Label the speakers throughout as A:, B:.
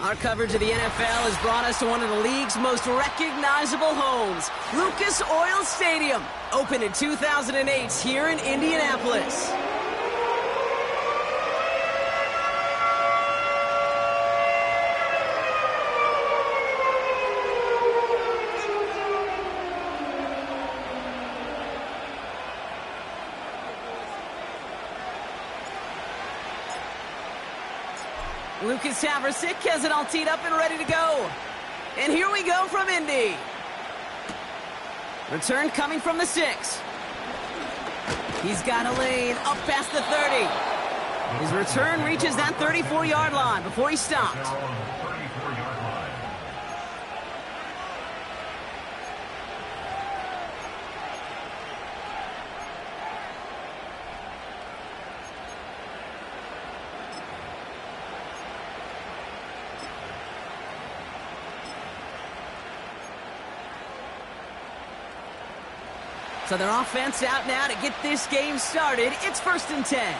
A: Our coverage of the NFL has brought us to one of the league's most recognizable homes, Lucas Oil Stadium, opened in 2008 here in Indianapolis. Lucas Taversick has it all teed up and ready to go. And here we go from Indy. Return coming from the 6. He's got a lane up past the 30. His return reaches that 34-yard line before he stopped. So their offense out now to get this game started. It's 1st and 10.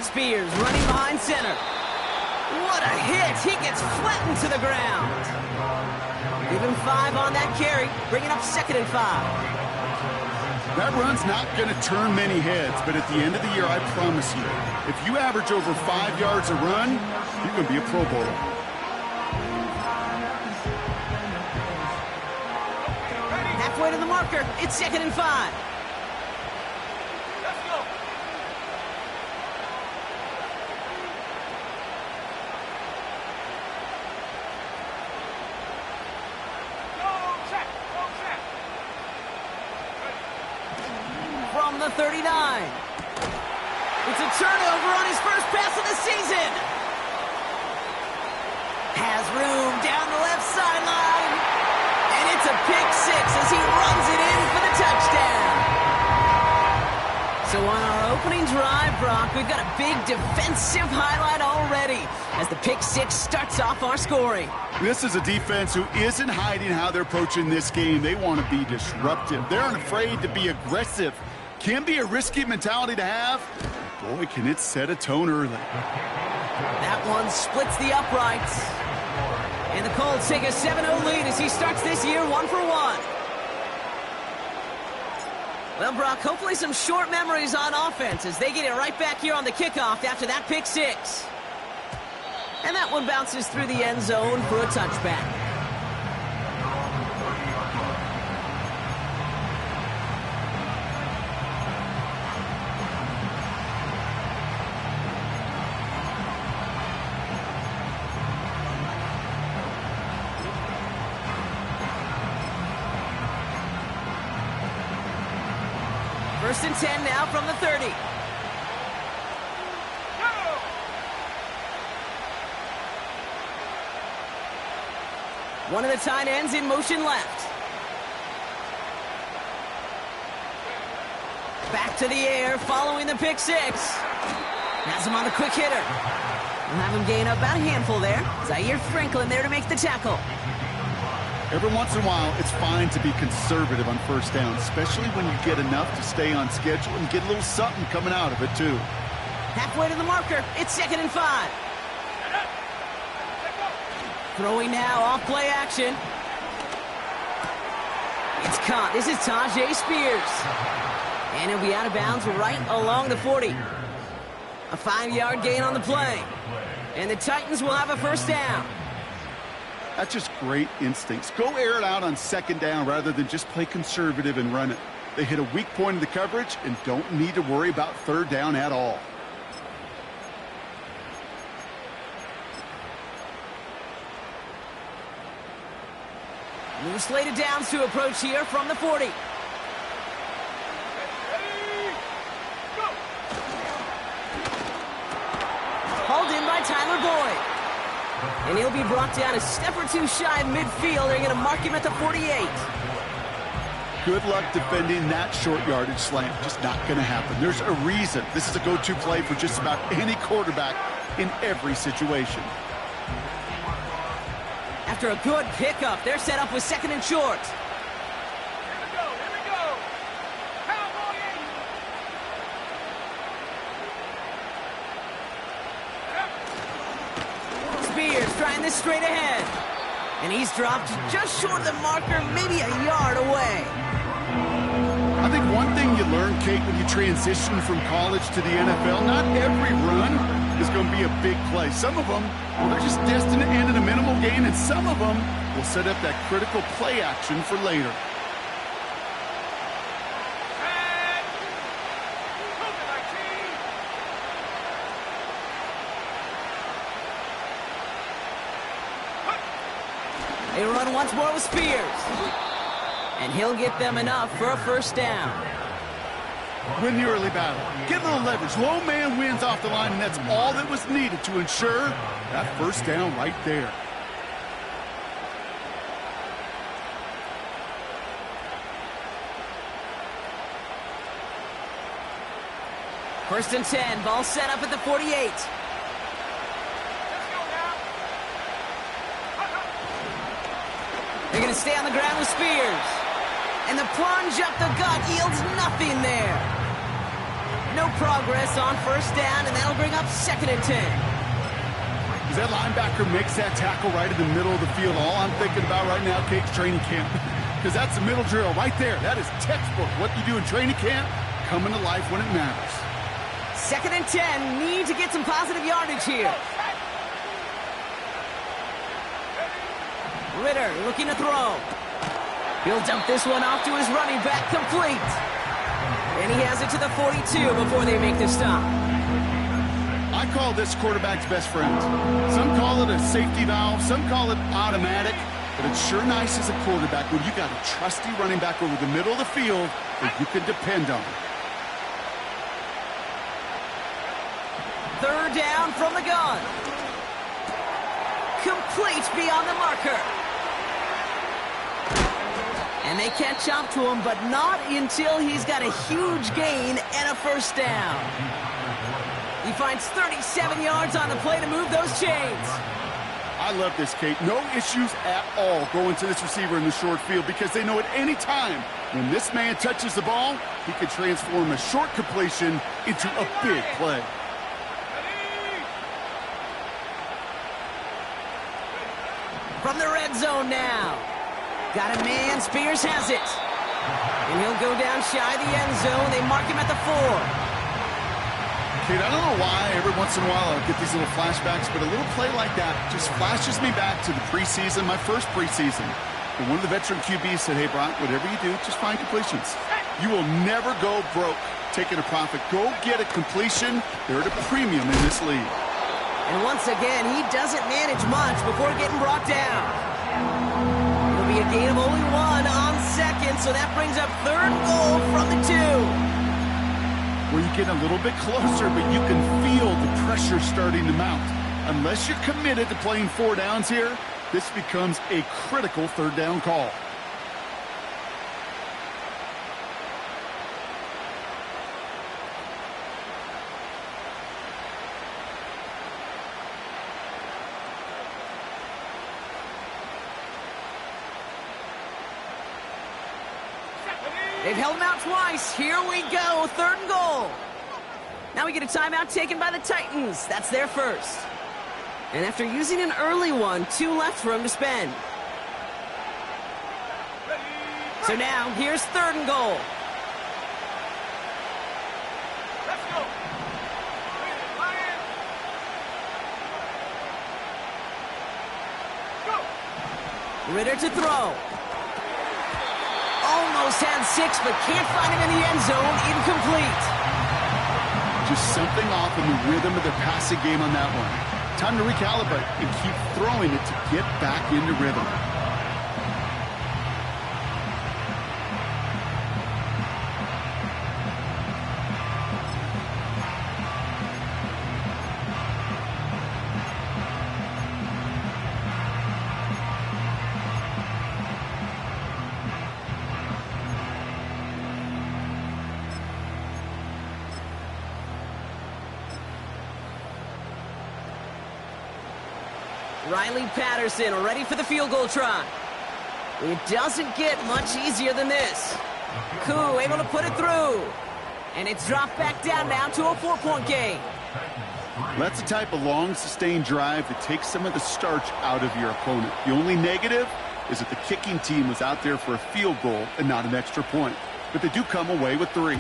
A: Spears running behind center. What a hit! He gets flattened to the ground. Give him 5 on that carry, bringing up 2nd and 5.
B: That run's not going to turn many heads, but at the end of the year, I promise you, if you average over 5 yards a run, you're going to be a Pro Bowler.
A: Halfway to the marker, it's 2nd and 5.
C: Let's go.
A: From the 39. It's a turnover on his first pass of the season. Has room down the left sideline. And it's a pick 6 as he runs it in for the touchdown. So on our opening drive, Brock, we've got a big defensive highlight already as the pick 6 starts off our scoring.
B: This is a defense who isn't hiding how they're approaching this game. They want to be disruptive. They aren't afraid to be aggressive. Can be a risky mentality to have. Boy, can it set a tone early.
A: That one splits the uprights. And the Colts take a 7-0 lead as he starts this year 1 for 1. Well, Brock, hopefully some short memories on offense as they get it right back here on the kickoff after that pick 6. And that one bounces through the end zone for a touchback. First and 10 now from the 30. One of the tight ends in motion left. Back to the air following the pick 6. Has him on the quick hitter. We'll have him gain up about a handful there. Zaire Franklin there to make the tackle.
B: Every once in a while, it's fine to be conservative on first down, especially when you get enough to stay on schedule and get a little something coming out of it, too.
A: Halfway to the marker, it's 2nd and 5. Throwing now, off play action. It's caught. This is Tajay Spears. And he'll be out of bounds right along the 40. A 5-yard gain on the play. And the Titans will have a first down.
B: That's just great instincts. Go air it out on 2nd down rather than just play conservative and run it. They hit a weak point in the coverage and don't need to worry about 3rd down at all.
A: New slated downs to approach here from the 40. Hauled in by Tyler Boyd. And he'll be brought down a step or 2 shy of midfield. They're going to mark him at the 48.
B: Good luck defending that short yardage slant. Just not going to happen. There's a reason. This is a go-to play for just about any quarterback in every situation.
A: After a good pickup, they're set up with 2nd and short. trying this straight ahead. And he's dropped just short of the marker, maybe a yard away.
B: I think one thing you learn, Kate, when you transition from college to the NFL, not every run is going to be a big play. Some of them, well, they're just destined to end in a minimal gain, and some of them will set up that critical play action for later.
A: They run once more with Spears. And he'll get them enough for a first down.
B: Win the early battle. Get a little leverage. Low man wins off the line, and that's all that was needed to ensure that first down right there.
A: First and 10. Ball set up at the 48. They're going to stay on the ground with Spears. And the plunge up the gut yields nothing there. No progress on first down, and that'll bring up second and 10.
B: As that linebacker makes that tackle right in the middle of the field, all I'm thinking about right now, Kate's training camp. Because that's the middle drill right there. That is textbook. What you do in training camp, coming to life when it matters.
A: Second and 10. Need to get some positive yardage here. Ritter looking to throw. He'll dump this one off to his running back, complete. And he has it to the 42 before they make the stop.
B: I call this quarterback's best friend. Some call it a safety valve, some call it automatic, but it's sure nice as a quarterback when you got a trusty running back over the middle of the field that you can depend on.
A: Third down from the gun. Complete beyond the marker. And they catch up to him, but not until he's got a huge gain and a first down. He finds 37 yards on the play to move those chains.
B: I love this, Kate. No issues at all going to this receiver in the short field because they know at any time when this man touches the ball, he can transform a short completion into a big play.
A: From the red zone now. Got a man, Spears has it. And he'll go down shy of the end zone. They mark him at the 4.
B: Kate, I don't know why every once in a while I get these little flashbacks, but a little play like that just flashes me back to the preseason, my first preseason. And one of the veteran QBs said, hey, Brock, whatever you do, just find completions. You will never go broke taking a profit. Go get a completion. They're at a premium in this league.
A: And once again, he doesn't manage much before getting brought down. It'll be a gain of only 1 on second, so that brings up third and goal from the 2.
B: Where you get a little bit closer, but you can feel the pressure starting to mount. Unless you're committed to playing 4 downs here, this becomes a critical third down call.
A: They've held him out twice. Here we go, third and goal. Now we get a timeout taken by the Titans. That's their first. And after using an early one, 2 left for him to spend. So now, here's third and goal.
C: Let's go. Go.
A: Ritter to throw. Almost had 6, but can't find him in the end zone. Incomplete.
B: Just something off in the rhythm of the passing game on that one. Time to recalibrate and keep throwing it to get back into rhythm.
A: Riley Patterson ready for the field goal try. It doesn't get much easier than this. Koo able to put it through. And it's dropped back down now to a 4-point game.
B: That's the type of long, sustained drive that takes some of the starch out of your opponent. The only negative is that the kicking team was out there for a field goal and not an extra point. But they do come away with 3.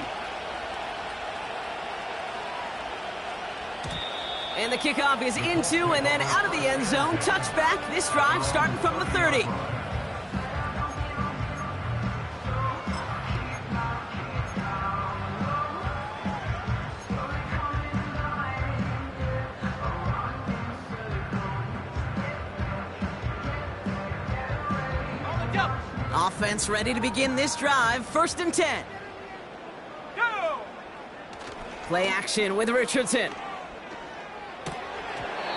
A: And the kickoff is into and then out of the end zone. Touchback. This drive starting from the 30. Offense ready to begin this drive. 1st and 10.
C: Go!
A: Play action with Richardson.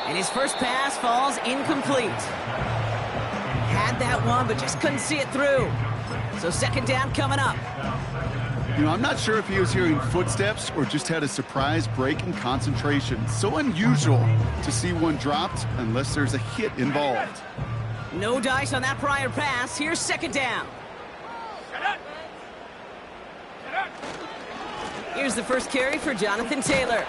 A: And his first pass falls incomplete. Had that one, but just couldn't see it through. So 2nd down coming up.
B: You know, I'm not sure if he was hearing footsteps or just had a surprise break in concentration. So unusual to see one dropped unless there's a hit involved.
A: No dice on that prior pass. Here's 2nd down. Here's the first carry for Jonathan Taylor.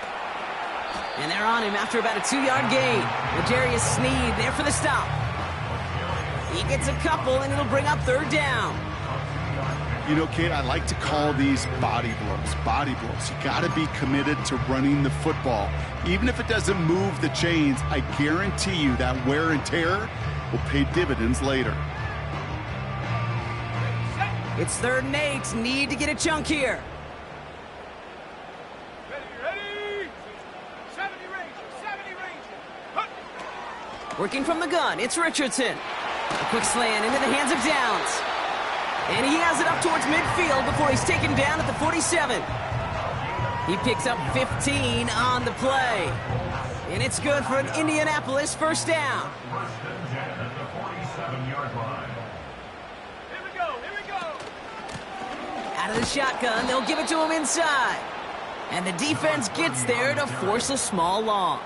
A: And they're on him after about a 2-yard gain. L'Jarius Sneed there for the stop. He gets a couple, and it'll bring up 3rd down.
B: You know, Kate, I like to call these body blows. Body blows. You got to be committed to running the football. Even if it doesn't move the chains, I guarantee you that wear and tear will pay dividends later.
A: It's 3rd and 8. Need to get a chunk here.
C: Ready? 70 range.
A: Working from the gun, it's Richardson. A quick slant into the hands of Downs. And he has it up towards midfield before he's taken down at the 47. He picks up 15 on the play. And it's good for an Indianapolis 1st down.
C: Here we go.
A: Out of the shotgun, they'll give it to him inside. And the defense gets there to force a small loss.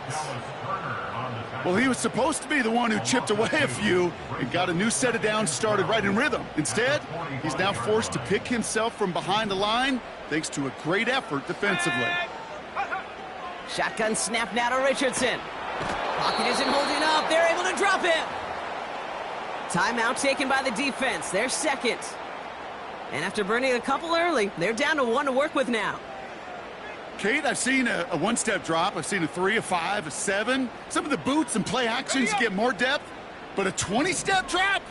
B: Well, he was supposed to be the one who chipped away a few and got a new set of downs started right in rhythm. Instead, he's now forced to pick himself from behind the line thanks to a great effort defensively.
A: Shotgun snap now to Richardson. Pocket isn't holding up. They're able to drop him. Timeout taken by the defense. They're 2nd. And after burning a couple early, they're down to 1 to work with now.
B: Kate, I've seen a 1-step drop. I've seen a 3, a 5, a 7. Some of the boots and play actions get more depth. But a 20-step drop?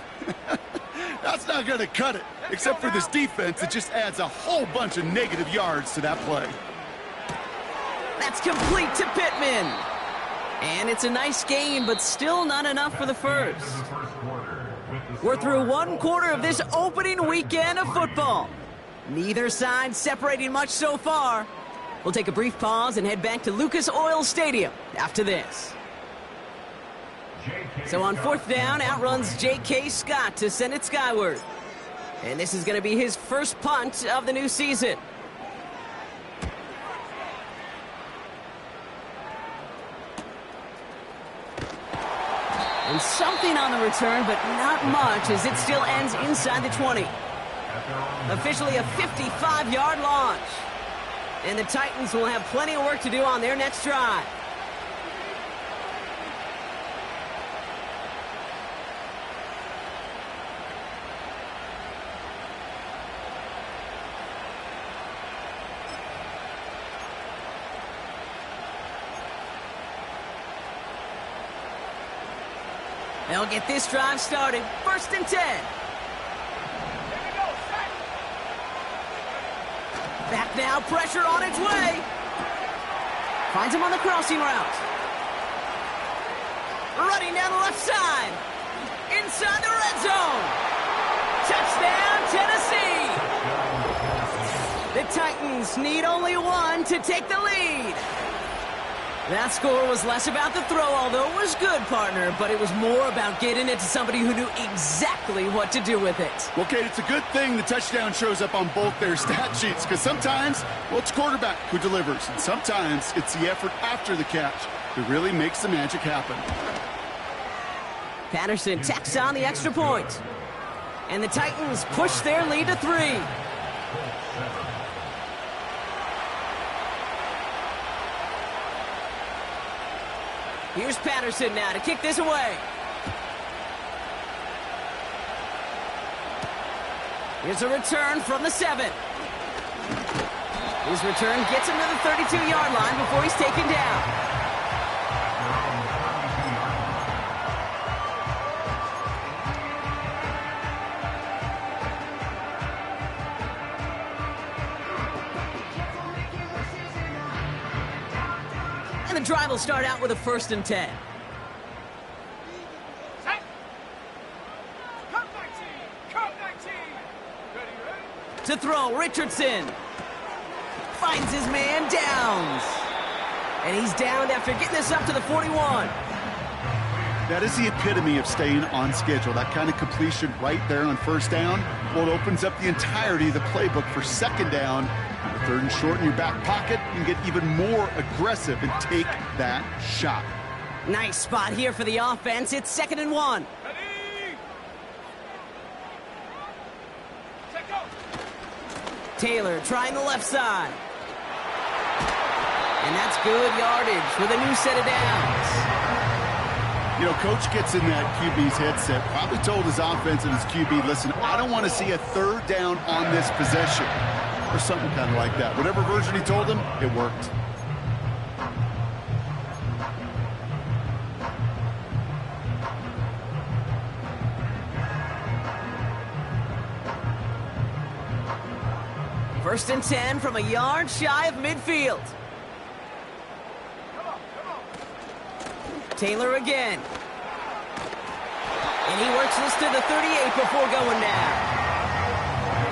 B: That's not going to cut it. Except for this defense, it just adds a whole bunch of negative yards to that play.
A: That's complete to Pittman. And it's a nice gain, but still not enough for the first. We're through 1 quarter of this opening weekend of football. Neither side separating much so far. We'll take a brief pause and head back to Lucas Oil Stadium after this. So on 4th down, outruns J.K. Scott to send it skyward. And this is going to be his first punt of the new season. And something on the return, but not much, as it still ends inside the 20. Officially a 55-yard launch. And the Titans will have plenty of work to do on their next drive. They'll get this drive started. 1st and 10. Back now, pressure on its way. Finds him on the crossing route. Running down the left side. Inside the red zone. Touchdown, Tennessee. The Titans need only 1 to take the lead. That score was less about the throw, although it was good, partner, but it was more about getting it to somebody who knew exactly what to do with it.
B: Well, Kate, it's a good thing the touchdown shows up on both their stat sheets, because sometimes, well, it's quarterback who delivers, and sometimes it's the effort after the catch that really makes the magic happen.
A: Patterson tacks on the extra point. And the Titans push their lead to 3. Here's Patterson now to kick this away. Here's a return from the 7. His return gets him to the 32-yard line before he's taken down. And the drive will start out with a 1st and 10.
C: Set. Cut 19. Cut 19. Ready, ready.
A: To throw, Richardson finds his man, Downs. And he's downed after getting this up to the 41.
B: That is the epitome of staying on schedule. That kind of completion right there on 1st down. Well, it opens up the entirety of the playbook for 2nd down. With 3rd and short in your back pocket, you can get even more aggressive and take that shot.
A: Nice spot here for the offense. It's 2nd and 1.
C: Ready. Set, go.
A: Taylor trying the left side. And that's good yardage with a new set of downs.
B: You know, coach gets in that QB's headset, probably told his offense and his QB, listen, I don't want to see a 3rd down on this possession. Or something kind of like that. Whatever version he told him, it worked.
A: First and 10 from a yard shy of midfield.
C: Come on.
A: Taylor again. And he works this to the 38 before going down.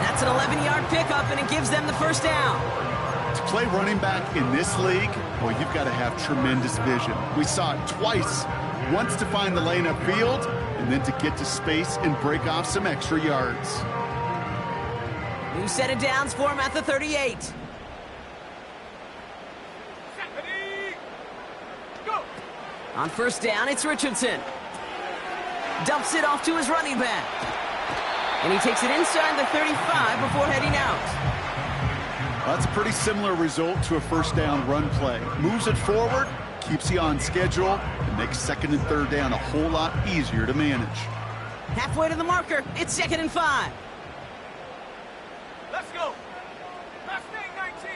A: That's an 11-yard pickup, and it gives them the 1st down.
B: To play running back in this league, well, you've got to have tremendous vision. We saw it twice. Once to find the lane upfield, and then to get to space and break off some extra yards.
A: New set of downs for him at the 38.
C: Set, ready. Go.
A: On 1st down, it's Richardson. Dumps it off to his running back. And he takes it inside the 35 before heading out.
B: That's a pretty similar result to a 1st down run play. Moves it forward, keeps you on schedule, and makes 2nd and 3rd down a whole lot easier to manage.
A: Halfway to the marker, it's 2nd and 5.
C: Let's go. Mustang 19.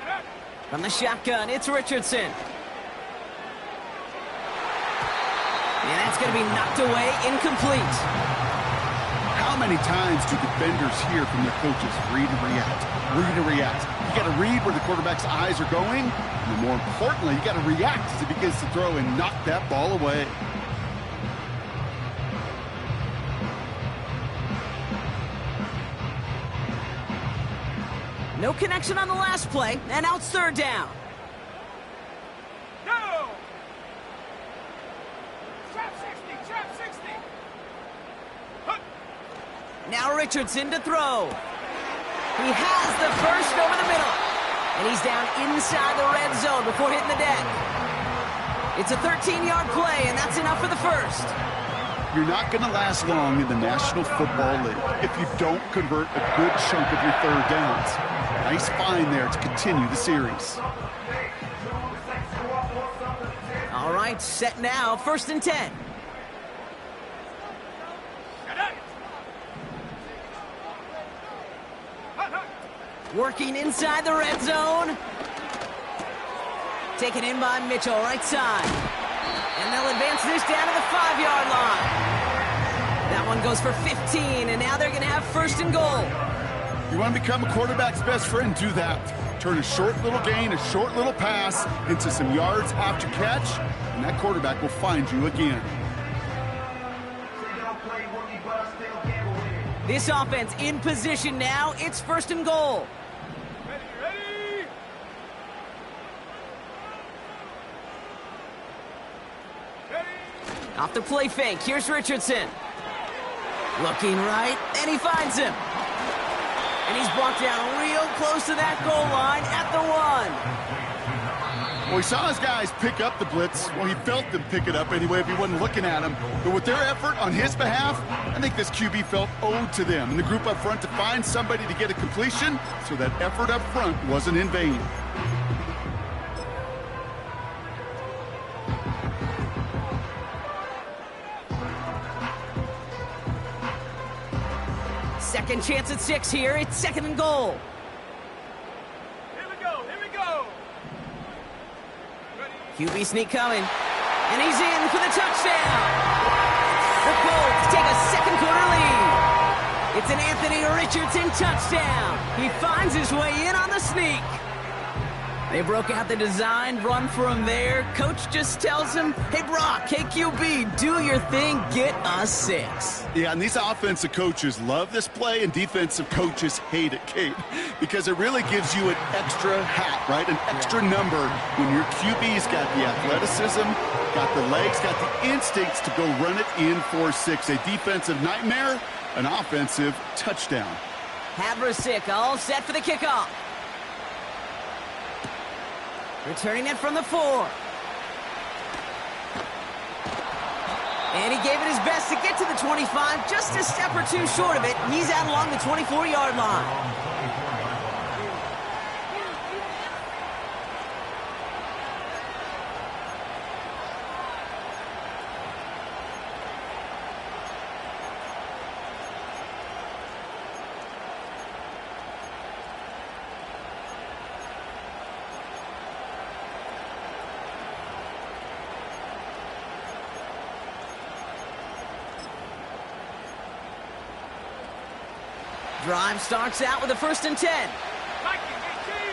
C: Set.
A: From the shotgun, it's Richardson. And that's going to be knocked away, incomplete.
B: How many times do defenders hear from their coaches, read and react, read and react? You got to read where the quarterback's eyes are going, and more importantly, you got to react as he begins to throw and knock that ball away.
A: No connection on the last play, and now it's 3rd down.
C: Go. Trap 60. Trap 60. Hup.
A: Now Richardson to throw. He has the 1st over the middle. And he's down inside the red zone before hitting the deck. It's a 13-yard play, and that's enough for the 1st.
B: You're not going to last long in the National Football League if you don't convert a good chunk of your 3rd downs. Nice find there to continue the series.
A: All right, set now, 1st and 10. Working inside the red zone. Taken in by Mitchell, right side. And they'll advance this down to the 5-yard line. That one goes for 15, and now they're going to have 1st and goal.
B: You want to become a quarterback's best friend? Do that. Turn a short little gain, a short little pass into some yards after catch, and that quarterback will find you again.
A: This offense in position now. It's 1st and goal.
C: Ready.
A: Off the play fake, here's Richardson. Looking right, and he finds him. And he's brought down real close to that goal line at the 1.
B: Well, he saw his guys pick up the blitz. Well, he felt them pick it up anyway if he wasn't looking at him. But with their effort on his behalf, I think this QB felt owed to them and the group up front to find somebody to get a completion, so that effort up front wasn't in vain.
A: second chance at 6 here. It's 2nd and goal.
C: Here we go, here we go. Ready?
A: QB sneak coming. And he's in for the touchdown. The Colts take a second quarter lead. It's an Anthony Richardson touchdown. He finds his way in on the sneak. They broke out the designed run for him there. Coach just tells him, hey, Brock, hey, QB, do your thing, get us 6.
B: Yeah, and these offensive coaches love this play, and defensive coaches hate it, Kate, because it really gives you an extra hat, right? An extra number when your QB's got the athleticism, got the legs, got the instincts to go run it in for 6. A defensive nightmare, an offensive touchdown.
A: Haversick all set for the kickoff. Returning it from the 4. And he gave it his best to get to the 25, just a step or two short of it. He's out along the 24-yard line. Drive starts out with a 1st and 10.
C: Viking 18.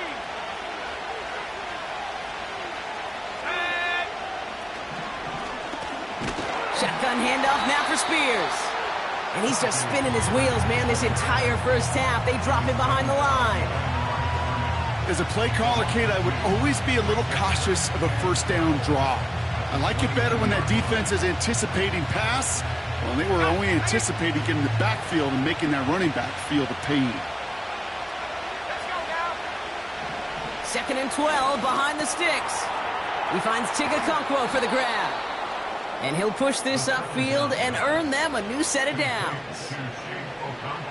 C: And
A: Shotgun handoff now for Spears. And he's just spinning his wheels, man, this entire first half. They drop him behind the line.
B: As a play caller, Kate, I would always be a little cautious of a 1st down draw. I like it better when that defense is anticipating pass. Well, they were only anticipating getting the backfield and making that running back feel the pain.
C: let's go now.
A: 2nd and 12 behind the sticks. He finds Tigakonkwo for the grab. And he'll push this upfield and earn them a new set of downs.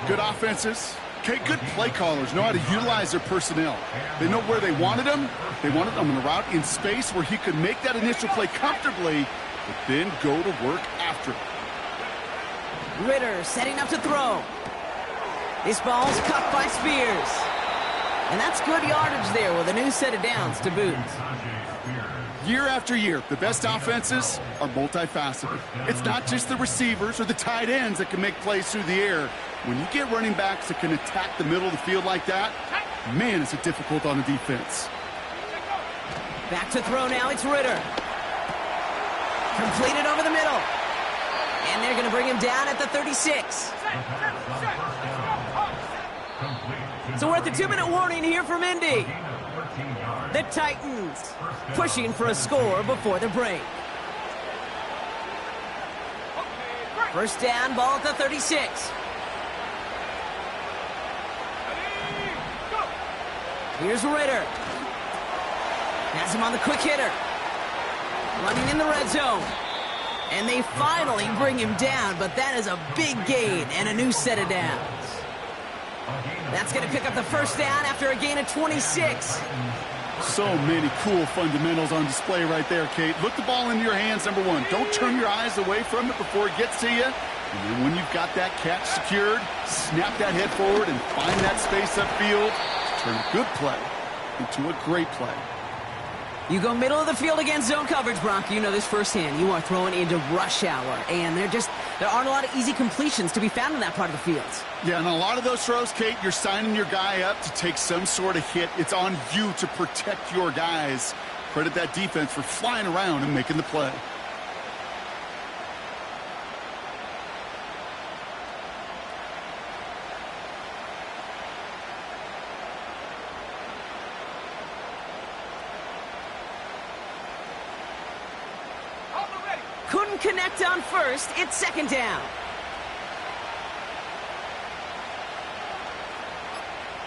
B: Good offenses. Okay, good play callers know how to utilize their personnel. They know where they wanted them. They wanted them on a route in space where he could make that initial play comfortably, but then go to work after it.
A: Ritter setting up to throw. This ball's cut by Spears. And that's good yardage there with a new set of downs to boot.
B: Year after year, the best offenses are multifaceted. It's not just the receivers or the tight ends that can make plays through the air. When you get running backs that can attack the middle of the field like that, man, is it difficult on the defense.
A: Back to throw now, it's Ritter. Completed over the middle. And they're going to bring him down at the 36. So we're at the 2-minute warning here from Indy. The Titans pushing for a score before the break. 1st down, ball at the 36.
C: Ready? Go.
A: Here's Ritter. Has him on the quick hitter. Running in the red zone. And they finally bring him down, but that is a big gain and a new set of downs. That's going to pick up the 1st down after a gain of 26.
B: So many cool fundamentals on display right there, Kate. Look the ball into your hands, number 1. Don't turn your eyes away from it before it gets to you. And then when you've got that catch secured, snap that head forward and find that space upfield to turn a good play into a great play.
A: You go middle of the field against zone coverage, Brock. You know this firsthand. You are throwing into rush hour, and there aren't a lot of easy completions to be found in that part of the field.
B: Yeah, and a lot of those throws, Kate, you're signing your guy up to take some sort of hit. It's on you to protect your guys. Credit that defense for flying around and making the play.
A: Couldn't connect on 1st. It's 2nd down.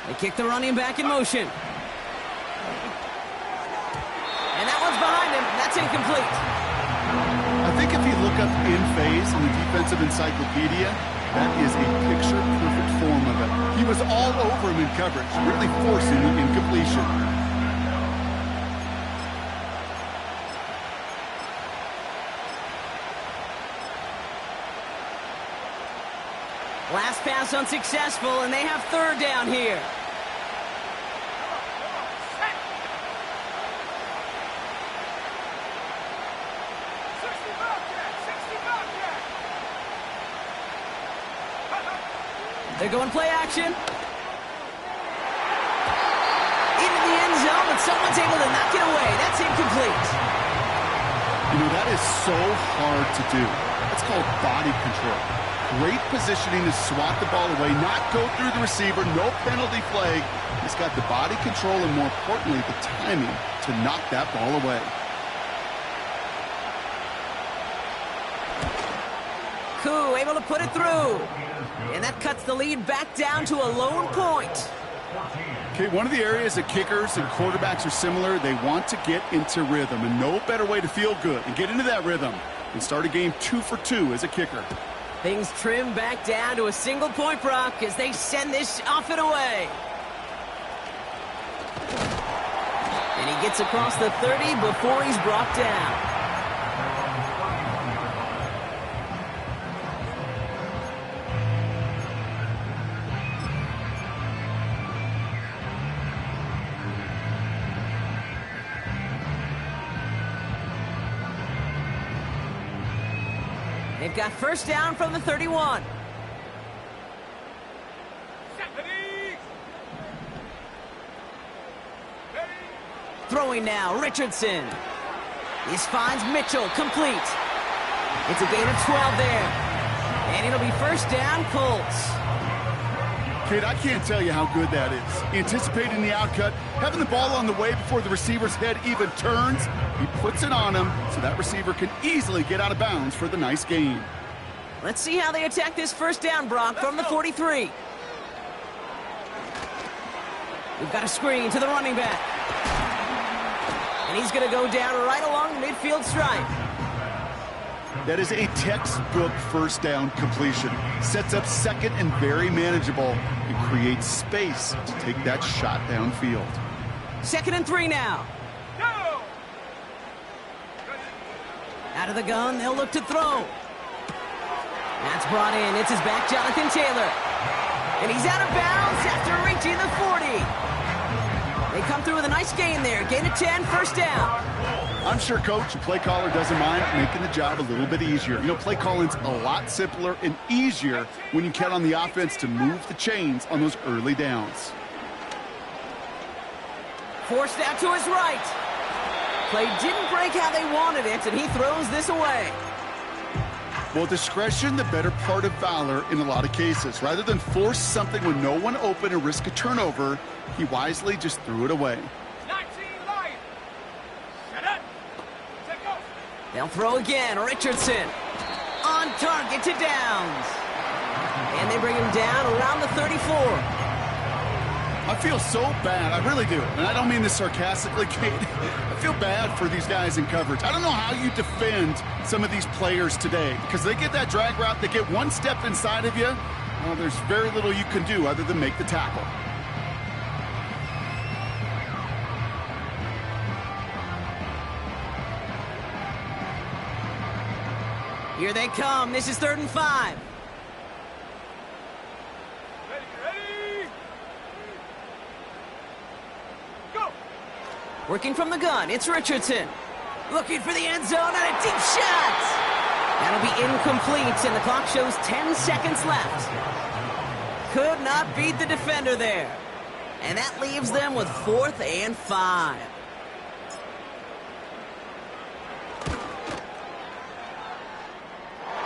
A: They kick the running back in motion. And that one's behind him. That's incomplete.
B: I think if you look up in phase in the defensive encyclopedia, that is a picture-perfect form of it. He was all over him in coverage, really forcing the incompletion.
A: Last pass unsuccessful, and they have third down here.
C: Set. 60 Bobcat, 60 Bobcat.
A: They're going play action. Into the end zone, but someone's able to knock it away. That's incomplete.
B: You know, that is so hard to do. That's called body control. Great positioning to swat the ball away, not go through the receiver, no penalty flag. He's got the body control and, more importantly, the timing to knock that ball away.
A: Koo able to put it through. And that cuts the lead back down to a lone point.
B: Okay, one of the areas that kickers and quarterbacks are similar, they want to get into rhythm, and no better way to feel good and get into that rhythm than start a game 2 for 2 as a kicker.
A: Things trim back down to a single point, Brock, as they send this off and away. And he gets across the 30 before he's brought down. They've got first down from the 31.
C: Ready.
A: Throwing now, Richardson. This finds Mitchell, complete. It's a gain of 12 there. And it'll be first down, Colts.
B: Kid, I can't tell you how good that is. Anticipating the outcut, having the ball on the way before the receiver's head even turns. He puts it on him so that receiver can easily get out of bounds for the nice gain.
A: Let's see how they attack this first down, Brock, from the 43. We've got a screen to the running back. And he's going to go down right along the midfield stripe.
B: That is a textbook first down completion. Sets up second and very manageable and creates space to take that shot downfield.
A: 2nd and 3 now.
C: Go.
A: Out of the gun, they'll look to throw. That's brought in. It's his back, Jonathan Taylor. And he's out of bounds after reaching the 40. They come through with a nice gain there. Gain of 10, first down.
B: I'm sure coach and play caller doesn't mind making the job a little bit easier. You know, play calling's a lot simpler and easier when you count on the offense to move the chains on those early downs.
A: Forced out to his right. Play didn't break how they wanted it, and he throws this away.
B: Well, discretion, the better part of valor in a lot of cases. Rather than force something with no one open and risk a turnover, he wisely just threw it away.
C: 19 Lions. Set up. Set go.
A: They'll throw again. Richardson on target to Downs. And they bring him down around the 34.
B: I feel so bad. I really do. And I don't mean this sarcastically, Kate. I feel bad for these guys in coverage. I don't know how you defend some of these players today because they get that drag route, they get one step inside of you. Well, there's very little you can do other than make the tackle.
A: Here they come. This is 3rd and 5.
C: Ready. Go.
A: Working from the gun, it's Richardson. Looking for the end zone and a deep shot. That'll be incomplete, and the clock shows 10 seconds left. Could not beat the defender there. And that leaves them with 4th and 5.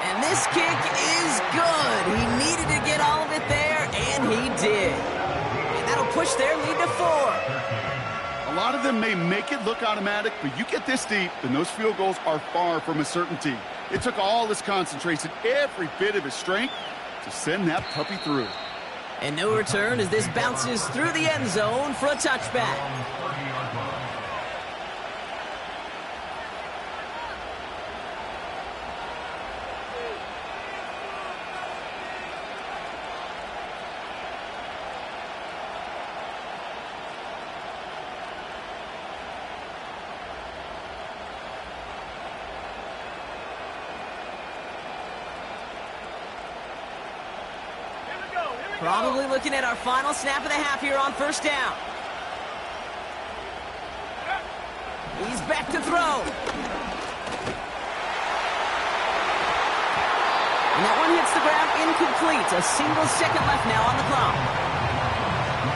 A: And this kick is good. He needed to get all of it there, and he did. And that'll push their lead to 4.
B: A lot of them may make it look automatic, but you get this deep, and those field goals are far from a certainty. It took all his concentration, every bit of his strength, to send that puppy through.
A: And no return as this bounces through the end zone for a touchback. Probably looking at our final snap of the half here on first down. He's back to throw. And that one hits the ground incomplete. A single second left now on the clock.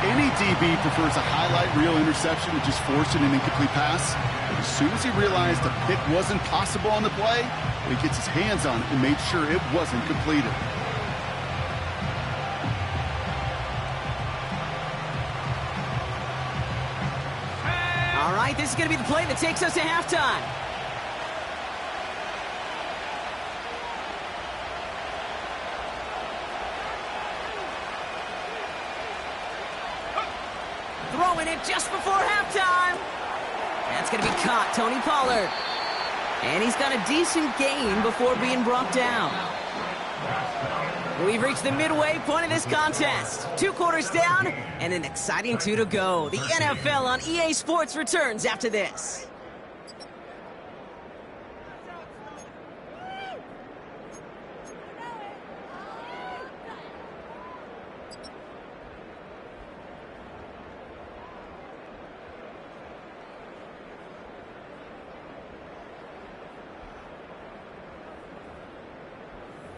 B: Any DB prefers a highlight reel interception to just forcing an incomplete pass. But as soon as he realized a pick wasn't possible on the play, he gets his hands on it and made sure it wasn't completed.
A: All right, this is going to be the play that takes us to halftime. Throwing it just before halftime. That's going to be caught, Tony Pollard. And he's got a decent gain before being brought down. We've reached the midway point of this contest. 2 quarters down and an exciting 2 to go. The NFL on EA Sports returns after this.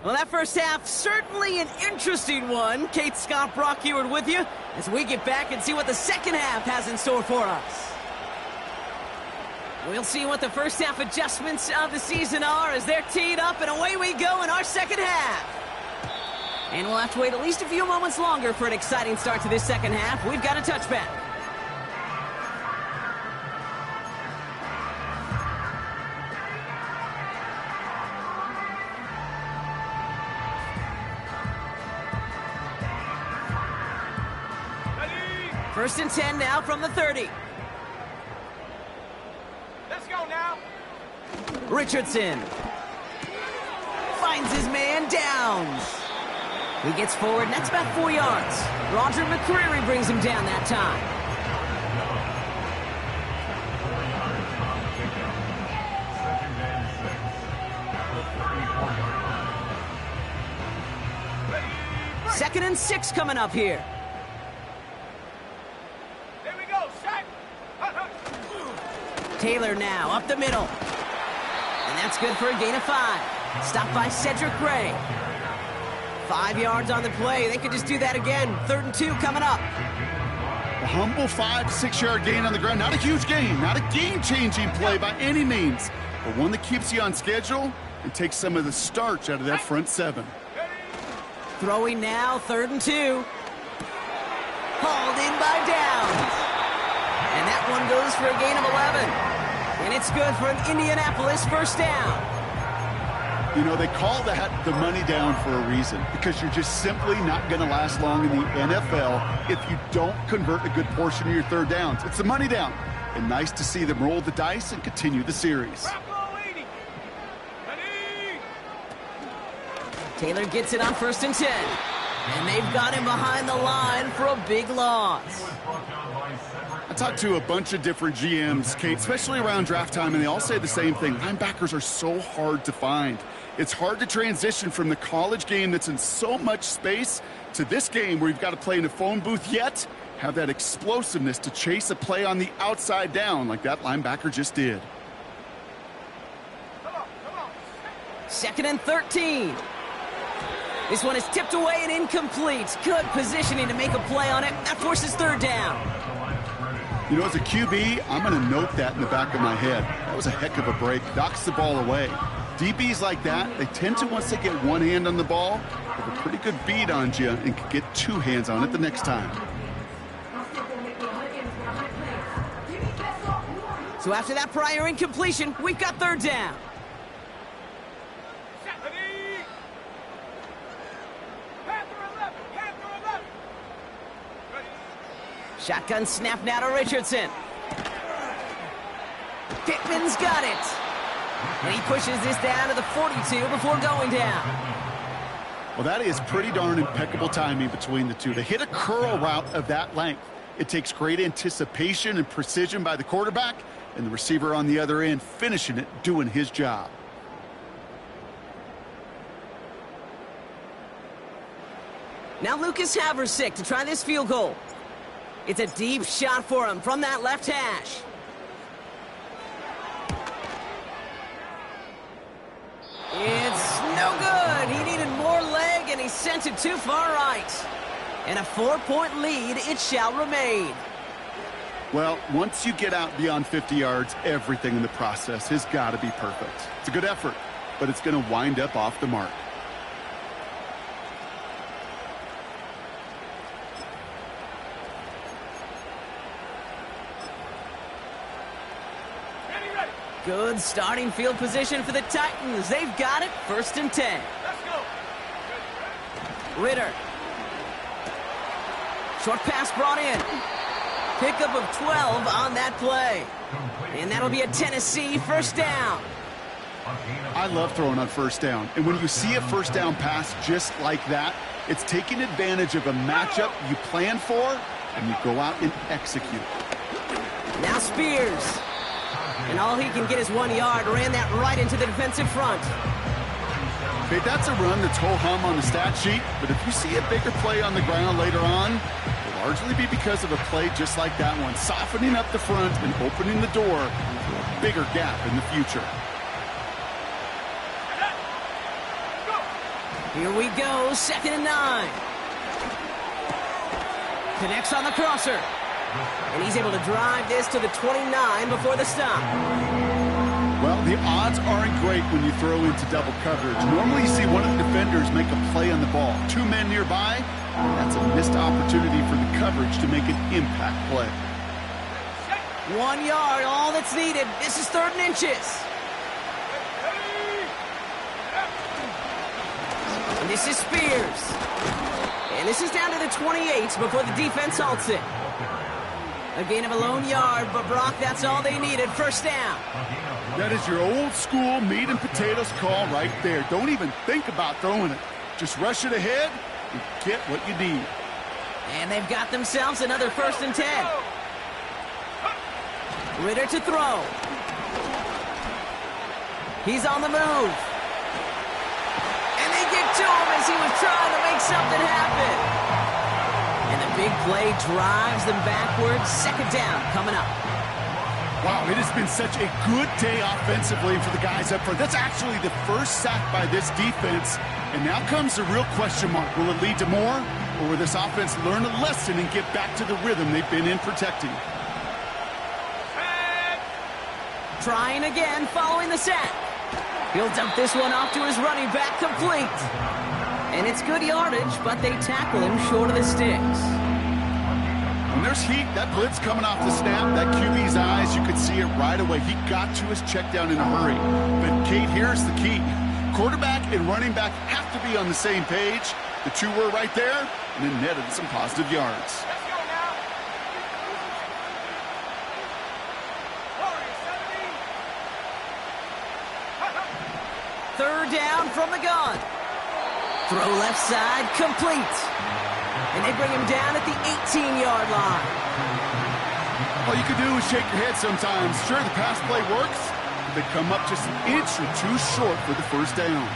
A: Well, that first half, certainly an interesting one. Kate, Scott, Brock Heward with you as we get back and see what the second half has in store for us. We'll see what the first half adjustments of the season are as they're teed up, and away we go in our second half. And we'll have to wait at least a few moments longer for an exciting start to this second half. We've got a touchback. First and 10 now from the 30.
C: Let's go now.
A: Richardson finds his man Downs. He gets forward, and that's about 4 yards. Roger McCreary brings him down that time. Second and 6 coming up here. Taylor now up the middle. And that's good for a gain of 5. Stopped by Cedric Gray. 5 yards on the play. They could just do that again. 3rd and 2 coming up.
B: A humble 5 to 6 yard gain on the ground. Not a huge gain. Not a game-changing play by any means. But one that keeps you on schedule and takes some of the starch out of that front 7.
A: Throwing now, 3rd and 2. Hauled in by Downs. And that one goes for a gain of 11. And it's good for an Indianapolis first down.
B: You know, they call that the money down for a reason, because you're just simply not going to last long in the NFL if you don't convert a good portion of your 3rd downs. It's the money down. And nice to see them roll the dice and continue the series.
A: Taylor gets it on 1st and 10. And they've got him behind the line for a big loss.
B: I talked to a bunch of different GMs, Kate, especially around draft time, and they all say the same thing. Linebackers are so hard to find. It's hard to transition from the college game that's in so much space to this game where you've got to play in a phone booth, yet have that explosiveness to chase a play on the outside down like that linebacker just did.
A: 2nd and 13. This one is tipped away and incomplete. Good positioning to make a play on it. That forces 3rd down.
B: You know, as a QB, I'm going to note that in the back of my head. That was a heck of a break. Knocks the ball away. DBs like that, they tend to, once they get one hand on the ball, have a pretty good beat on you and can get 2 hands on it the next time.
A: So after that prior incompletion, we've got 3rd down. Shotgun snap now to Richardson. Pittman's got it. And he pushes this down to the 42 before going down.
B: Well, that is pretty darn impeccable timing between the two. To hit a curl route of that length, it takes great anticipation and precision by the quarterback, and the receiver on the other end finishing it, doing his job.
A: Now Lucas Haversick to try this field goal. It's a deep shot for him from that left hash. It's no good. He needed more leg, and he sent it too far right. And a 4-point lead, it shall remain.
B: Well, once you get out beyond 50 yards, everything in the process has got to be perfect. It's a good effort, but it's going to wind up off the mark.
A: Good starting field position for the Titans. They've got it. 1st and 10.
C: Let's go.
A: Ritter. Short pass brought in. Pickup of 12 on that play. And that'll be a Tennessee 1st down.
B: I love throwing on 1st down. And when you see a 1st down pass just like that, it's taking advantage of a matchup you plan for, and you go out and execute.
A: Now Spears. And all he can get is 1 yard. Ran that right into the defensive front.
B: Okay, that's a run that's ho-hum on the stat sheet, but if you see a bigger play on the ground later on, it'll largely be because of a play just like that one, softening up the front and opening the door to a bigger gap in the future.
A: Here we go, 2nd and 9. Connects on the crosser. And he's able to drive this to the 29 before the stop.
B: Well, the odds aren't great when you throw into double coverage. Normally you see one of the defenders make a play on the ball. 2 men nearby, that's a missed opportunity for the coverage to make an impact play.
A: 1 yard, all that's needed. This is 3rd and inches. And this is Spears. And this is down to the 28 before the defense halts it. A gain of a lone yard, but Brock, that's all they needed. 1st down.
B: That is your old school meat and potatoes call right there. Don't even think about throwing it. Just rush it ahead and get what you need.
A: And they've got themselves another 1st and 10. Ritter to throw. He's on the move. And they get to him as he was trying to make something happen. And the big play drives them backwards. 2nd down coming up.
B: Wow, it has been such a good day offensively for the guys up front. That's actually the 1st sack by this defense. And now comes the real question mark. Will it lead to more? Or will this offense learn a lesson and get back to the rhythm they've been in protecting?
A: Trying again following the sack. He'll dump this one off to his running back, complete. And it's good yardage, but they tackle him short of the sticks.
B: When there's heat, that blitz coming off the snap, that QB's eyes, you could see it right away. He got to his check down in a hurry. But, Kate, here's the key. Quarterback and running back have to be on the same page. The two were right there, and then netted some positive yards.
C: Let's go now. Warrior 70.
A: 3rd down from the gun. Throw left side, complete. And they bring him down at the 18-yard line.
B: All you can do is shake your head sometimes. Sure, the pass play works, but they come up just an inch or two short for the 1st down.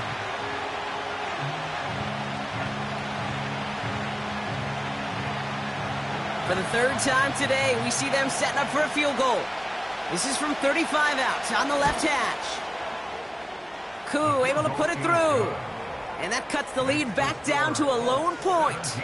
A: For the 3rd time today, we see them setting up for a field goal. This is from 35 out on the left hash. Koo able to put it through. And that cuts the lead back down to a lone point.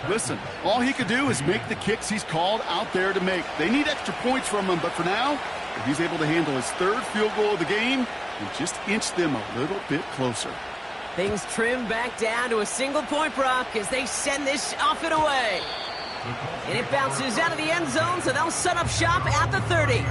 B: Listen, all he could do is make the kicks he's called out there to make. They need extra points from him, but for now, if he's able to handle his 3rd field goal of the game and just inch them a little bit closer.
A: Things trim back down to a single point, Brock, as they send this off and away. And it bounces out of the end zone, so they'll set up shop at the 30.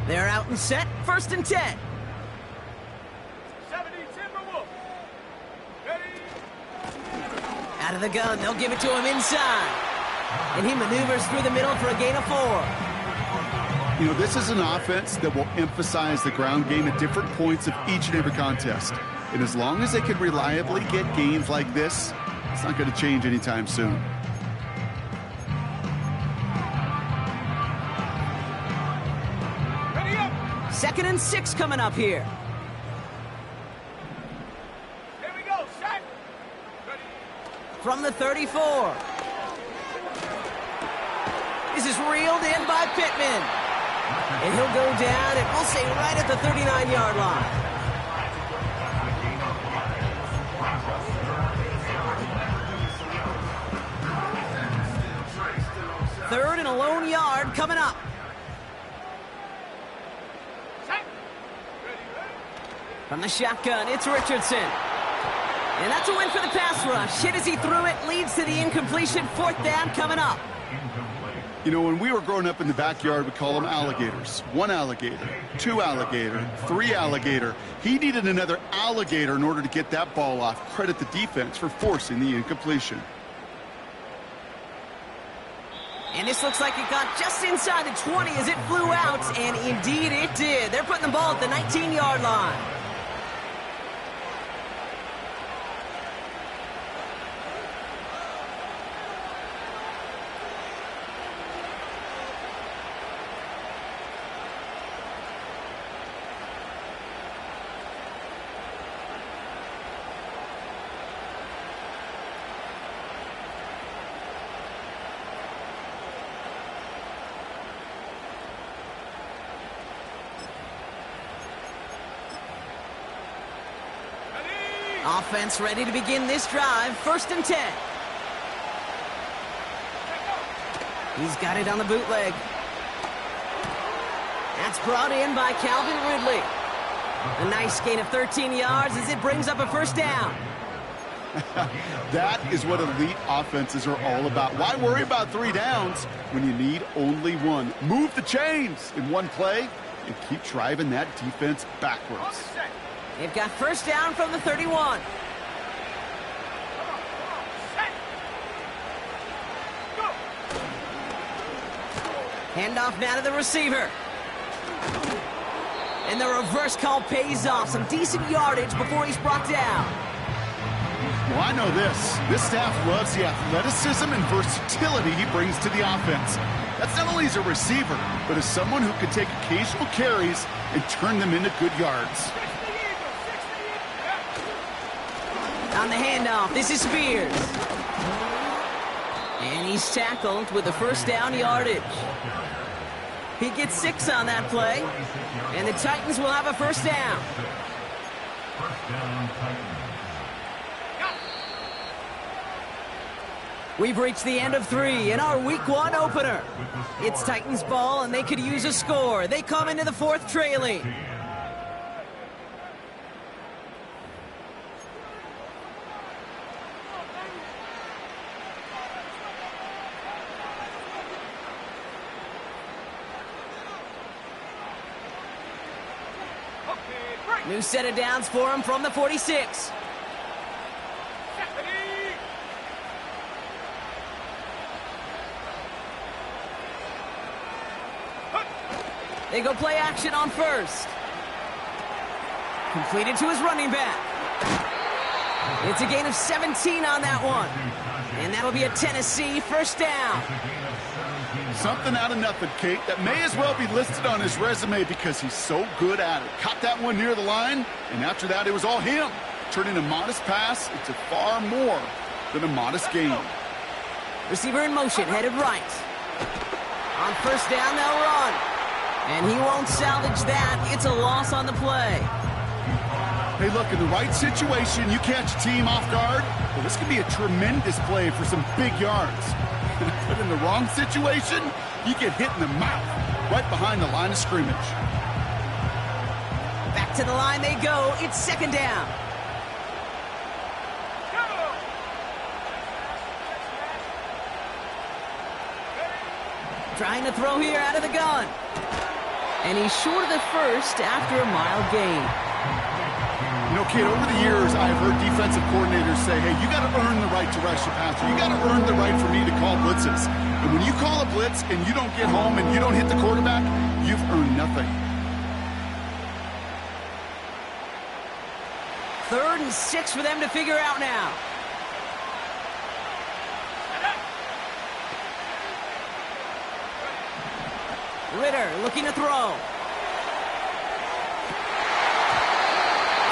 A: They're out and set, 1st and 10.
C: 70 Timberwolves. Ready.
A: Out of the gun, they'll give it to him inside. And he maneuvers through the middle for a gain of 4.
B: You know, this is an offense that will emphasize the ground game at different points of each and every contest. And as long as they can reliably get gains like this, It's not going to change anytime soon.
C: Ready up.
A: 2nd and 6 coming up here.
C: Here we go. Set. Ready.
A: From the 34. This is reeled in by Pittman. And he'll go down, and we'll say right at the 39-yard line. Third and a lone yard coming up.
C: Set. Ready.
A: From the shotgun, it's Richardson. And that's a win for the pass rush. Hit as he threw it, leads to the incompletion. 4th down coming up.
B: You know, when we were growing up in the backyard, we call them alligators. 1 alligator, 2 alligator, 3 alligator. He needed another alligator in order to get that ball off. Credit the defense for forcing the incompletion.
A: And this looks like it got just inside the 20 as it flew out, and indeed it did. They're putting the ball at the 19-yard line. Offense ready to begin this drive. 1st and 10. He's got it on the bootleg. That's brought in by Calvin Ridley. A nice gain of 13 yards as it brings up a 1st down.
B: That is what elite offenses are all about. Why worry about 3 downs when you need only 1? Move the chains in 1 play and keep driving that defense backwards.
A: They've got 1st down from the 31. Handoff now to the receiver. And the reverse call pays off. Some decent yardage before he's brought down.
B: Well, I know this. This staff loves the athleticism and versatility he brings to the offense. That's not only as a receiver, but as someone who can take occasional carries and turn them into good yards.
A: On the handoff, this is Spears. And he's tackled with the 1st down yardage. He gets 6 on that play. And the Titans will have a 1st down. We've reached the end of 3 in our Week 1 opener. It's Titans ball, and they could use a score. They come into the 4th trailing. New set of downs for him from the 46. They go play action on 1st. Completed to his running back. It's a gain of 17 on that one. And that'll be a Tennessee 1st down.
B: Something out of nothing, Kate, that may as well be listed on his resume because he's so good at it. Caught that one near the line, and after that, it was all him. Turning a modest pass into far more than a modest gain.
A: Receiver in motion, headed right. On 1st down, they'll run. And he won't salvage that. It's a loss on the play.
B: Hey, look, in the right situation, you catch a team off guard. Well, this could be a tremendous play for some big yards. But in the wrong situation, you get hit in the mouth right behind the line of scrimmage.
A: Back to the line they go. It's 2nd down. Trying to throw here out of the gun. And he's short of the 1st after a mile gain.
B: You know, kid, over the years, I've heard defensive coordinators say, hey, you got to earn the right to rush the passer. You got to earn the right for me to call blitzes. And when you call a blitz and you don't get home and you don't hit the quarterback, you've earned nothing.
A: 3rd and 6 for them to figure out now. Ritter looking to throw.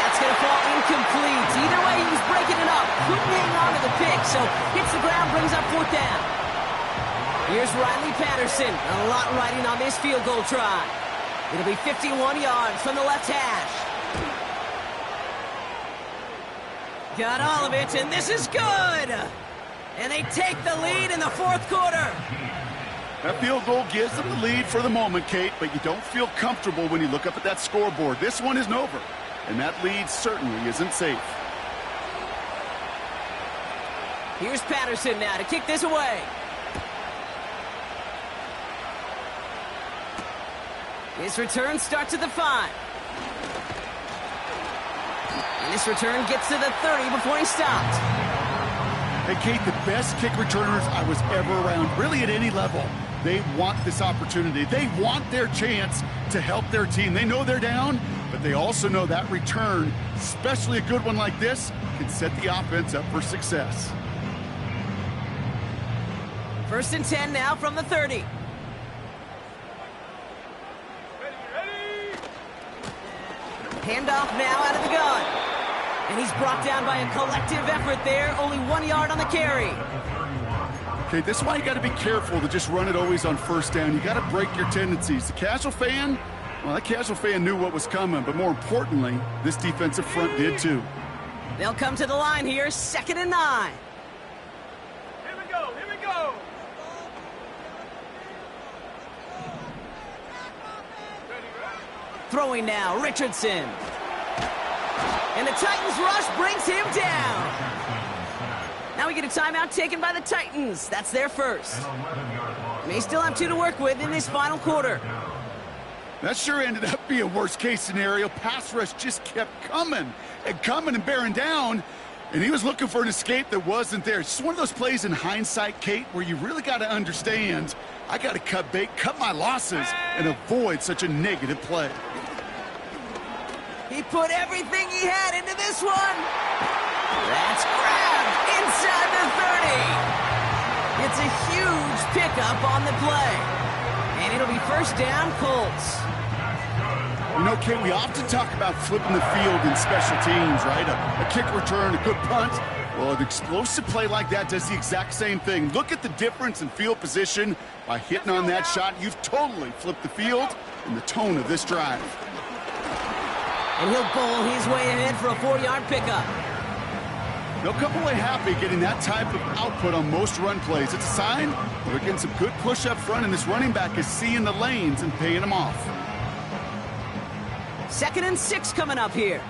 A: That's going to fall incomplete. Either way, he was breaking it up. Couldn't hang on to the pick, so hits the ground, brings up 4th down. Here's Riley Patterson. A lot riding on this field goal try. It'll be 51 yards from the left hash. Got all of it, and this is good! And they take the lead in the 4th quarter.
B: That field goal gives them the lead for the moment, Kate, but you don't feel comfortable when you look up at that scoreboard. This one isn't over, and that lead certainly isn't safe.
A: Here's Patterson now to kick this away. This return starts at the 5. And this return gets to the 30 before he stopped.
B: Hey, Kate, the best kick returners I was ever around, really at any level. They want this opportunity. They want their chance to help their team. They know they're down, but they also know that return, especially a good one like this, can set the offense up for success.
A: 1st and 10 now from the 30. Handoff now out of the gun. And he's brought down by a collective effort there. Only 1 yard on the carry.
B: Okay, this is why you got to be careful to just run it always on 1st down. You got to break your tendencies. The casual fan, well, that casual fan knew what was coming, but more importantly, this defensive front did too.
A: They'll come to the line here, 2nd and 9.
C: Here we go, here we go.
A: Throwing now, Richardson. And the Titans rush brings him down. Now we get a timeout taken by the Titans. That's their first. May still have 2 to work with in this final quarter.
B: That sure ended up being a worst-case scenario. Pass rush just kept coming and bearing down, and he was looking for an escape that wasn't there. It's just one of those plays in hindsight, Kate, where you really got to understand, I got to cut bait, cut my losses, and avoid such a negative play.
A: He put everything he had into this one. That's grabbed inside the 30. It's a huge pickup on the play. And it'll be 1st down, Colts.
B: You know, Kate, we often talk about flipping the field in special teams, right? A kick return, a good punt. Well, an explosive play like that does the exact same thing. Look at the difference in field position. By hitting on that shot, you've totally flipped the field and the tone of this drive.
A: And he'll bowl his way ahead for a 4-yard pickup.
B: They'll come away happy getting that type of output on most run plays. It's a sign they're getting some good push up front, and this running back is seeing the lanes and paying them off.
A: 2nd and 6 coming up here.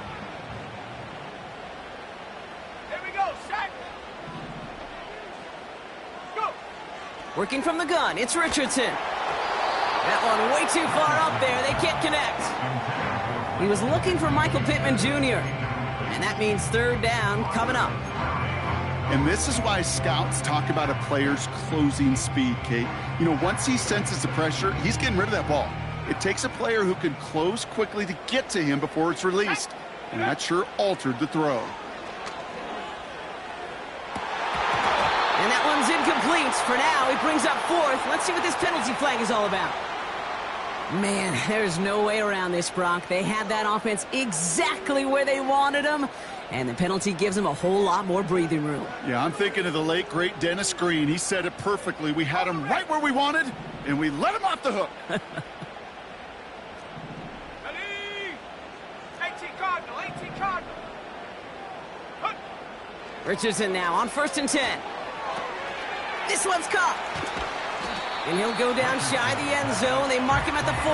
C: Here we go, set. Go.
A: Working from the gun, it's Richardson. That one way too far up there. They can't connect. He was looking for Michael Pittman Jr., and that means 3rd down coming up.
B: And this is why scouts talk about a player's closing speed, Kate. You know, once he senses the pressure, he's getting rid of that ball. It takes a player who can close quickly to get to him before it's released, and that sure altered the throw.
A: And that one's incomplete. For now, he brings up 4th. Let's see what this penalty flag is all about. Man, there's no way around this, Brock. They had that offense exactly where they wanted them, and the penalty gives them a whole lot more breathing room.
B: Yeah, I'm thinking of the late, great Dennis Green. He said it perfectly. We had him right where we wanted, and we let him off the hook.
C: Ready? 18 Cardinal, 18 Cardinal. Hunt.
A: Richardson now on 1st and 10. This one's caught. And he'll go down shy of the end zone. They mark him at the 4.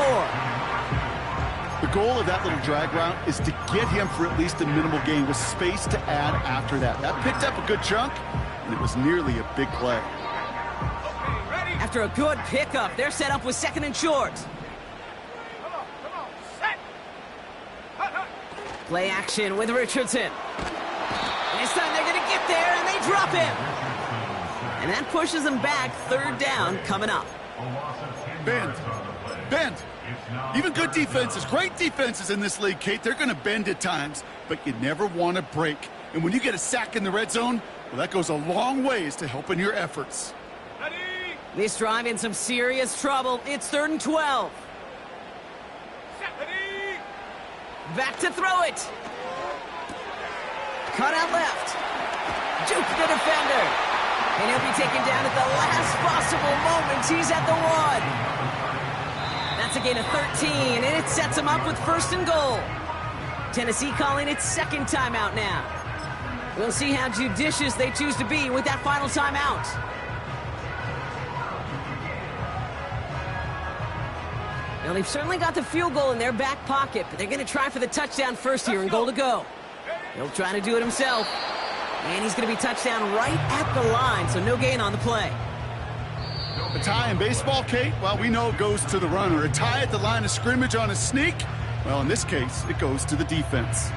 B: The goal of that little drag route is to get him for at least a minimal gain with space to add after that. That picked up a good chunk, and it was nearly a big play.
C: Okay, ready?
A: After a good pickup, they're set up with 2nd and short.
C: Come on, set. Hunt, hunt.
A: Play action with Richardson. And this time they're going to get there, and they drop him. And that pushes them back. 3rd down coming up.
B: Bend. Even good defenses, great defenses in this league, Kate, they're going to bend at times, but you never want to break. And when you get a sack in the red zone, well, that goes a long ways to helping your efforts.
C: Ready?
A: This drive in some serious trouble. It's 3rd and 12. Back to throw it. Cut out left. Juke the defender. And he'll be taken down at the last possible moment. He's at the 1. That's a gain of 13, and it sets him up with 1st and goal. Tennessee calling its 2nd timeout now. We'll see how judicious they choose to be with that final timeout. Now, they've certainly got the field goal in their back pocket, but they're going to try for the touchdown first here and goal to go. He'll try to do it himself. And he's going to be touchdown right at the line, so no gain on the play.
B: A tie in baseball, Kate? Well, we know it goes to the runner. A tie at the line of scrimmage on a sneak? Well, in this case, it goes to the defense.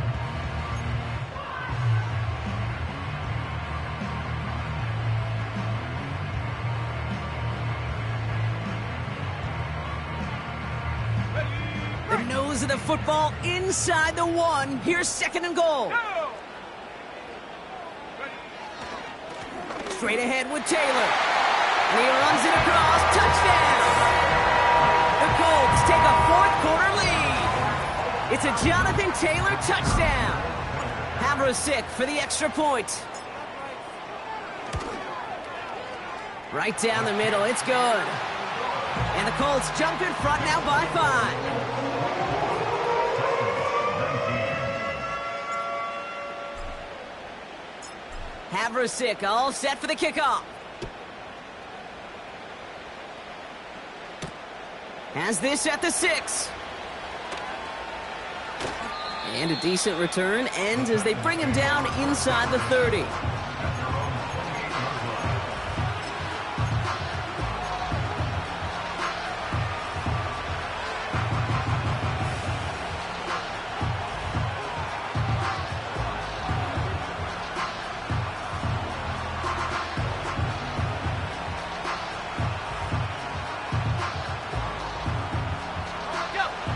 A: The nose of the football inside the 1. Here's 2nd and goal. Straight ahead with Taylor. And he runs it across. Touchdown! The Colts take a 4th quarter lead. It's a Jonathan Taylor touchdown. Havrosik for the extra point. Right down the middle. It's good. And the Colts jump in front now by 5. Havrosik all set for the kickoff. Has this at the 6. And a decent return ends as they bring him down inside the 30.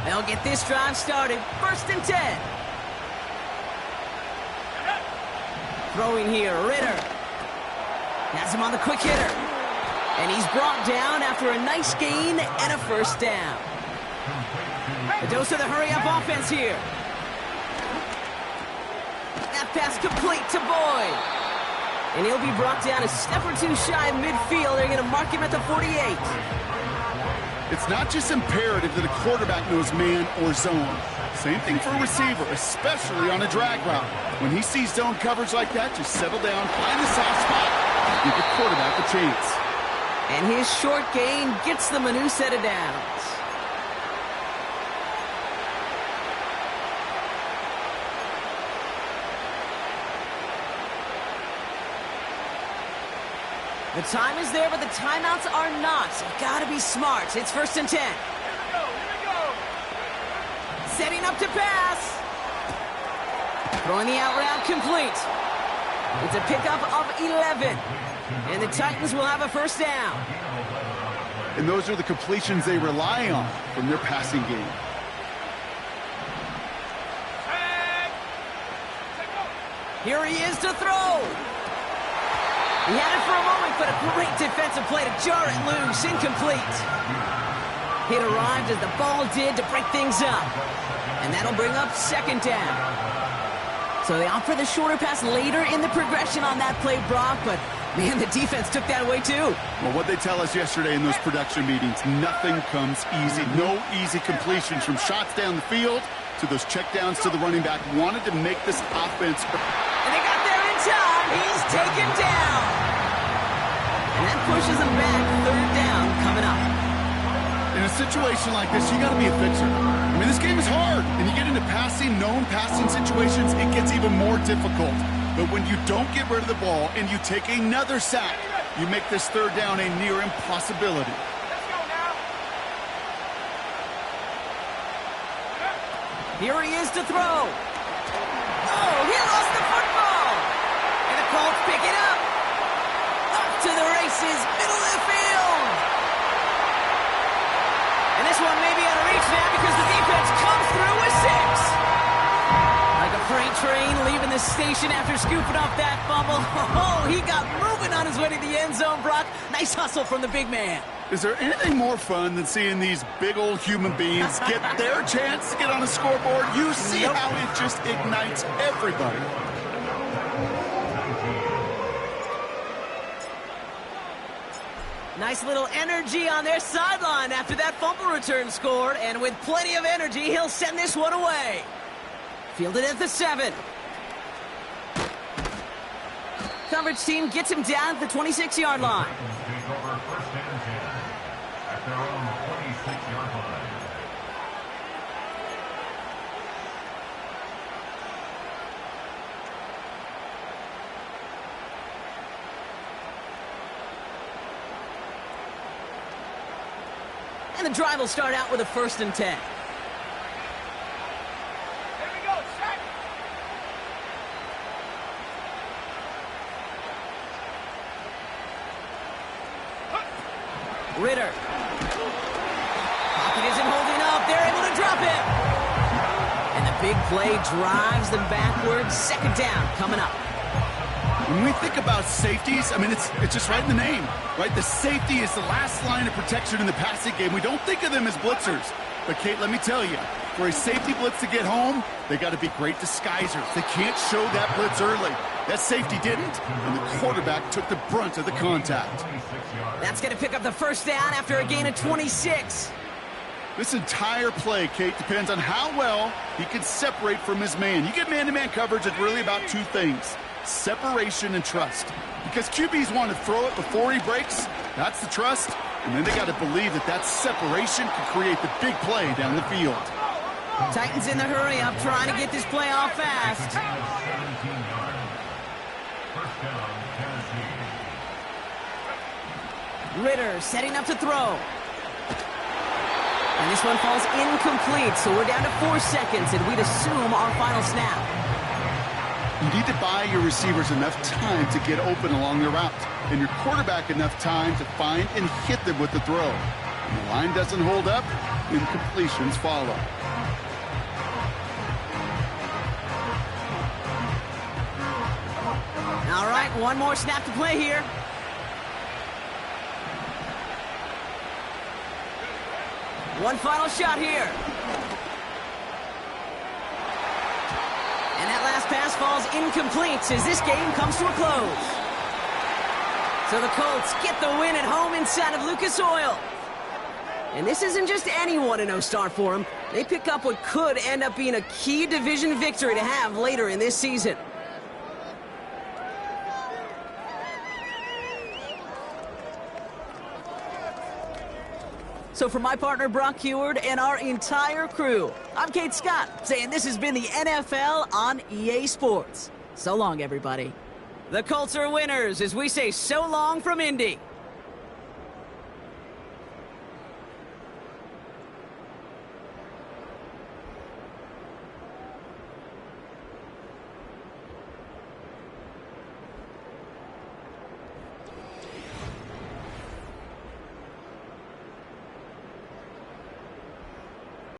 A: They'll get this drive started. 1st and 10. Throwing here, Ritter. Has him on the quick hitter. And he's brought down after a nice gain and a 1st down. A dose of the hurry-up offense here. That pass complete to Boyd. And he'll be brought down a step or 2 shy of midfield. They're going to mark him at the 48.
B: It's not just imperative that a quarterback knows man or zone. Same thing for a receiver, especially on a drag route. When he sees zone coverage like that, just settle down, find the soft spot, and give the quarterback a chance.
A: And his short gain gets them a new set of downs. The time is there, but the timeouts are not. So you've got to be smart. It's 1st and 10.
C: Here we go.
A: Setting up to pass. Throwing the out route complete. It's a pickup of 11. And the Titans will have a 1st down.
B: And those are the completions they rely on from their passing game.
A: Here he is to throw. He had it for a moment, but a great defensive play to jar it loose. Incomplete. It arrived as the ball did to break things up. And that'll bring up 2nd down. So they opt for the shorter pass later in the progression on that play, Brock, but man, the defense took that away too.
B: Well, what they tell us yesterday in those production meetings, nothing comes easy. No easy completions from shots down the field to those checkdowns to the running back. Wanted to make this offense.
A: And they got there in time. He's taken down. And that pushes them back. 3rd down coming up.
B: In a situation like this, you got to be a fixer. I mean, this game is hard. And you get into known passing situations, it gets even more difficult. But when you don't get rid of the ball and you take another sack, you make this 3rd down a near impossibility.
C: Let's go now.
A: Here he is to throw. Oh, he lost the football. And the Colts pick it up. Up to the races, middle of the field. And this one may be out of reach now because the defense comes through with 6. Like a freight train leaving the devastation after scooping up that fumble. Oh, he got moving on his way to the end zone, Brock. Nice hustle from the big man.
B: Is there anything more fun than seeing these big old human beings get their chance to get on a scoreboard? You see how it just ignites everybody.
A: Nice little energy on their sideline after that fumble return scored, and with plenty of energy, he'll send this one away. Fielded at the 7. Coverage team gets him down at the 26-yard line.
D: Take over first and 10 at their own 26-yard line.
A: And the drive will start out with a 1st and 10.
C: Here we go, set.
A: Ritter. Pocket isn't holding up. They're able to drop him. And the big play drives them backwards. 2nd down coming up.
B: When we think about safeties, I mean, it's just right in the name, right? The safety is the last line of protection in the passing game. We don't think of them as blitzers. But, Kate, let me tell you, for a safety blitz to get home, they got to be great disguisers. They can't show that blitz early. That safety didn't, and the quarterback took the brunt of the contact.
A: That's going to pick up the 1st down after a gain of 26.
B: This entire play, Kate, depends on how well he can separate from his man. You get man-to-man coverage, it's really about 2 things. Separation and trust. Because QBs want to throw it before he breaks. That's the trust. And then they got to believe that that separation can create the big play down the field.
A: Titans in the hurry up, trying to get this play off fast. Ritter setting up to throw. And this one falls incomplete, so we're down to 4 seconds, and we'd assume our final snap.
B: You need to buy your receivers enough time to get open along the route, and your quarterback enough time to find and hit them with the throw. When the line doesn't hold up, incompletions follow.
A: All right, one more snap to play here. One final shot here. And that last pass falls incomplete as this game comes to a close. So the Colts get the win at home inside of Lucas Oil. And this isn't just any 1-0 start for them. They pick up what could end up being a key division victory to have later in this season. So for my partner, Brock Heward, and our entire crew, I'm Kate Scott, saying this has been the NFL on EA Sports. So long, everybody. The Colts are winners as we say so long from Indy.